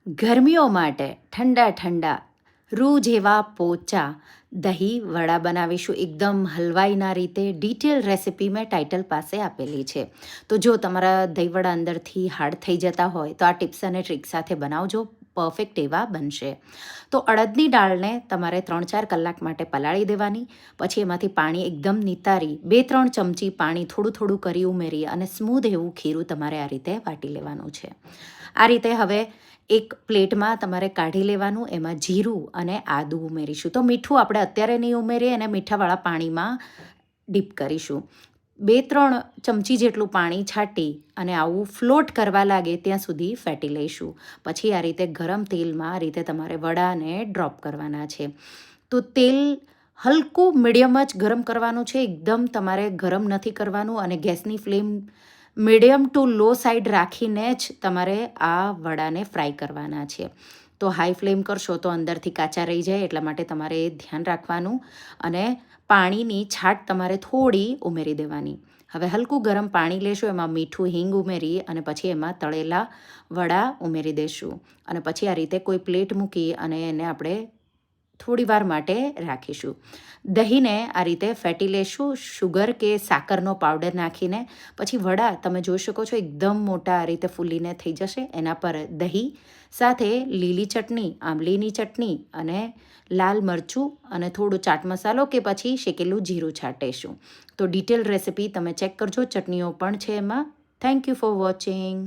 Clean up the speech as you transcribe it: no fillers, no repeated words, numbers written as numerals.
ગરમીઓ માટે ઠંડા ઠંડા રૂ જેવા પોચા દહીં વડા બનાવીશું એકદમ હલવાઈના રીતે. ડિટેલ રેસિપી મેં ટાઇટલ પાસે આપેલી છે. તો જો તમારા દહીં વડા અંદરથી હાર્ડ થઈ જતા હોય તો આ ટિપ્સ અને ટ્રિક સાથે બનાવજો, પરફેક્ટ એવા બનશે. તો અડદની દાળને તમારે 3-4 કલાક માટે પલાળી દેવાની. પછી એમાંથી પાણી એકદમ નિતારી 2-3 ચમચી પાણી થોડું થોડું કરી ઉમેરી અને સ્મૂધ એવું ખીરું તમારે આ રીતે વાટી લેવાનું છે. આ રીતે હવે એક પ્લેટમાં તમારે કાઢી લેવાનું. એમાં જીરું અને આદું ઉમેરીશું. તો મીઠું આપણે અત્યારે નહીં ઉમેરીએ અને મીઠાવાળા પાણીમાં ડીપ કરીશું. 2-3 ચમચી જેટલું પાણી છાંટી અને આવું ફ્લોટ કરવા લાગે ત્યાં સુધી ફેટી લઈશું. પછી આ રીતે ગરમ તેલમાં આ રીતે તમારે વડાને ડ્રોપ કરવાના છે. તો તેલ હલકું મીડિયમ જ ગરમ કરવાનું છે, એકદમ તમારે ગરમ નથી કરવાનું. અને ગેસની ફ્લેમ મીડિયમ ટુ લો સાઈડ રાખીને જ તમારે આ વડાને ફ્રાય કરવાના છે. તો હાઈ ફ્લેમ કરશો તો અંદરથી કાચા રહી જાય, એટલા માટે તમારે એ ધ્યાન રાખવાનું. અને પાણીની છાટ તમારે થોડી ઉમેરી દેવાની. હવે હલકું ગરમ પાણી લેશું, એમાં મીઠું હિંગ ઉમેરી અને પછી એમાં તળેલા વડા ઉમેરી દઈશું. અને પછી આ રીતે કોઈ પ્લેટ મૂકી અને એને આપણે થોડી વાર માટે રાખીશું. દહીંને આ રીતે ફેટી લેશું શુગર કે સાકરનો પાવડર નાખીને. પછી વડા તમે જોઈ શકો છો એકદમ મોટા આ રીતે ફૂલીને થઈ જશે. એના પર દહીં સાથે લીલી ચટણી, આંબલીની ચટણી અને લાલ મરચું અને થોડું ચાટ મસાલો કે પછી શેકેલું જીરું છાંટીશું. તો ડિટેલ રેસિપી તમે ચેક કરજો, ચટણીઓ પણ છે એમાં. Thank you for watching.